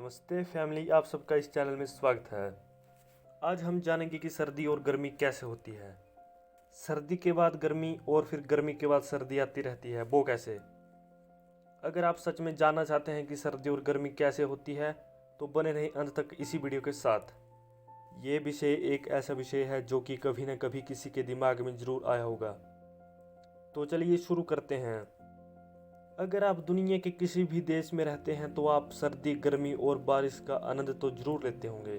नमस्ते फैमिली, आप सबका इस चैनल में स्वागत है। आज हम जानेंगे कि सर्दी और गर्मी कैसे होती है। सर्दी के बाद गर्मी और फिर गर्मी के बाद सर्दी आती रहती है, वो कैसे। अगर आप सच में जानना चाहते हैं कि सर्दी और गर्मी कैसे होती है तो बने रहें अंत तक इसी वीडियो के साथ। ये विषय एक ऐसा विषय है जो कि कभी न कभी किसी के दिमाग में जरूर आया होगा। तो चलिए शुरू करते हैं। अगर आप दुनिया के किसी भी देश में रहते हैं तो आप सर्दी, गर्मी और बारिश का आनंद तो जरूर लेते होंगे,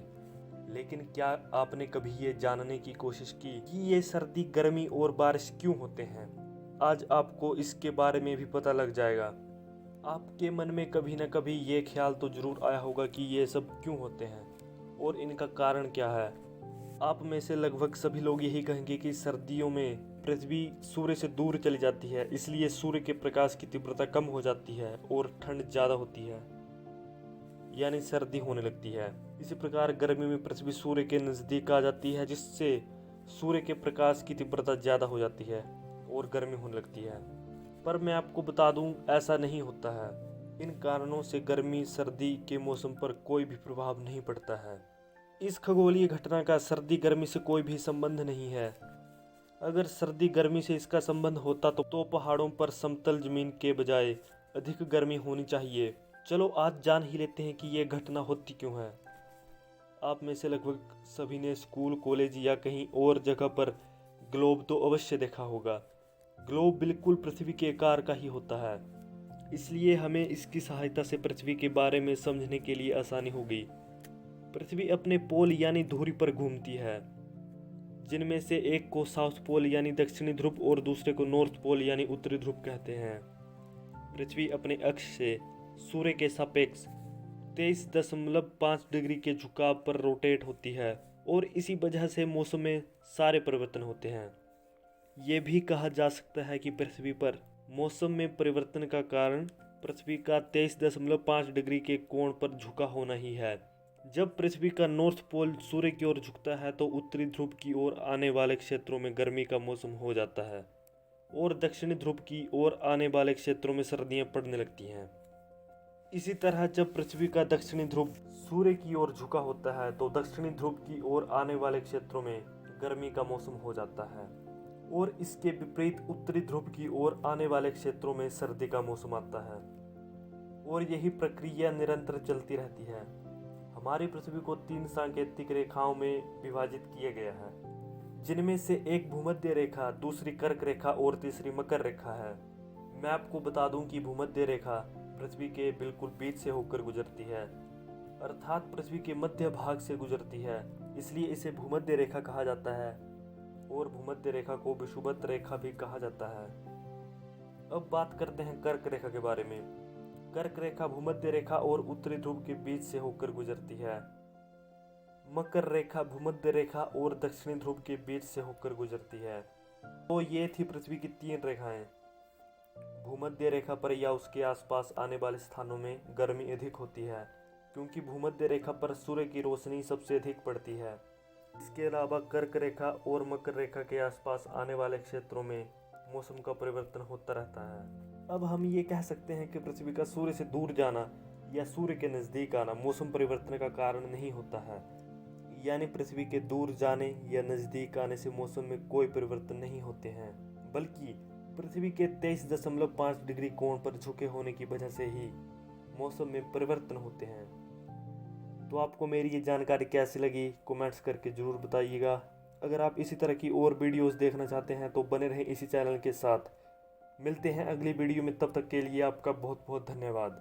लेकिन क्या आपने कभी ये जानने की कोशिश की कि ये सर्दी, गर्मी और बारिश क्यों होते हैं। आज आपको इसके बारे में भी पता लग जाएगा। आपके मन में कभी न कभी ये ख्याल तो जरूर आया होगा कि ये सब क्यों होते हैं और इनका कारण क्या है। आप में से लगभग सभी लोग यही कहेंगे कि सर्दियों में पृथ्वी सूर्य से दूर चली जाती है, इसलिए सूर्य के प्रकाश की तीव्रता कम हो जाती है और ठंड ज़्यादा होती है, यानी सर्दी होने लगती है। इसी प्रकार गर्मी में पृथ्वी सूर्य के नज़दीक आ जाती है, जिससे सूर्य के प्रकाश की तीव्रता ज़्यादा हो जाती है और गर्मी होने लगती है। पर मैं आपको बता दूं, ऐसा नहीं होता है। इन कारणों से गर्मी सर्दी के मौसम पर कोई भी प्रभाव नहीं पड़ता है। इस खगोलीय घटना का सर्दी गर्मी से कोई भी संबंध नहीं है। अगर सर्दी गर्मी से इसका संबंध होता तो पहाड़ों पर समतल जमीन के बजाय अधिक गर्मी होनी चाहिए। चलो आज जान ही लेते हैं कि यह घटना होती क्यों है। आप में से लगभग सभी ने स्कूल, कॉलेज या कहीं और जगह पर ग्लोब तो अवश्य देखा होगा। ग्लोब बिल्कुल पृथ्वी के आकार का ही होता है, इसलिए हमें इसकी सहायता से पृथ्वी के बारे में समझने के लिए आसानी होगी। पृथ्वी अपने पोल यानी धुरी पर घूमती है, जिनमें से एक को साउथ पोल यानी दक्षिणी ध्रुव और दूसरे को नॉर्थ पोल यानी उत्तरी ध्रुव कहते हैं। पृथ्वी अपने अक्ष से सूर्य के सापेक्ष 23.5 डिग्री के झुकाव पर रोटेट होती है और इसी वजह से मौसम में सारे परिवर्तन होते हैं। ये भी कहा जा सकता है कि पृथ्वी पर मौसम में परिवर्तन का कारण पृथ्वी का 23.5 डिग्री के कोण पर झुका होना ही है। जब पृथ्वी का नॉर्थ पोल सूर्य की ओर झुकता है तो उत्तरी ध्रुव की ओर आने वाले क्षेत्रों में गर्मी का मौसम हो जाता है और दक्षिणी ध्रुव की ओर आने वाले क्षेत्रों में सर्दियां पड़ने लगती हैं। इसी तरह जब पृथ्वी का दक्षिणी ध्रुव सूर्य की ओर झुका होता है तो दक्षिणी ध्रुव की ओर आने वाले क्षेत्रों में गर्मी का मौसम हो जाता है और इसके विपरीत उत्तरी ध्रुव की ओर आने वाले क्षेत्रों में सर्दी का मौसम आता है और यही प्रक्रिया निरंतर चलती रहती है। हमारी पृथ्वी को 3 सांकेतिक रेखाओं में विभाजित किया गया है, जिनमें से एक भूमध्य रेखा, दूसरी कर्क रेखा और तीसरी मकर रेखा है। मैं आपको बता दूं कि भूमध्य रेखा पृथ्वी के बिल्कुल बीच से होकर गुजरती है, अर्थात पृथ्वी के मध्य भाग से गुजरती है, इसलिए इसे भूमध्य रेखा कहा जाता है और भूमध्य रेखा को विषुवत रेखा भी कहा जाता है। अब बात करते हैं कर्क रेखा के बारे में। कर्क रेखा भूमध्य रेखा और उत्तरी ध्रुव के बीच से होकर गुजरती है। मकर रेखा भूमध्य रेखा और दक्षिणी ध्रुव के बीच से होकर गुजरती है। तो ये थी पृथ्वी की 3 रेखाएं। भूमध्य रेखा पर या उसके आसपास आने वाले स्थानों में गर्मी अधिक होती है, क्योंकि भूमध्य रेखा पर सूर्य की रोशनी सबसे अधिक पड़ती है। इसके अलावा कर्क रेखा और मकर रेखा के आसपास आने वाले क्षेत्रों में मौसम का परिवर्तन होता रहता है। अब हम ये कह सकते हैं कि पृथ्वी का सूर्य से दूर जाना या सूर्य के नज़दीक आना मौसम परिवर्तन का कारण नहीं होता है, यानी पृथ्वी के दूर जाने या नज़दीक आने से मौसम में कोई परिवर्तन नहीं होते हैं, बल्कि पृथ्वी के 23.5 डिग्री कोण पर झुके होने की वजह से ही मौसम में परिवर्तन होते हैं। तो आपको मेरी ये जानकारी कैसी लगी, कमेंट्स करके ज़रूर बताइएगा। अगर आप इसी तरह की और वीडियोस देखना चाहते हैं तो बने रहें इसी चैनल के साथ। मिलते हैं अगली वीडियो में, तब तक के लिए आपका बहुत बहुत धन्यवाद।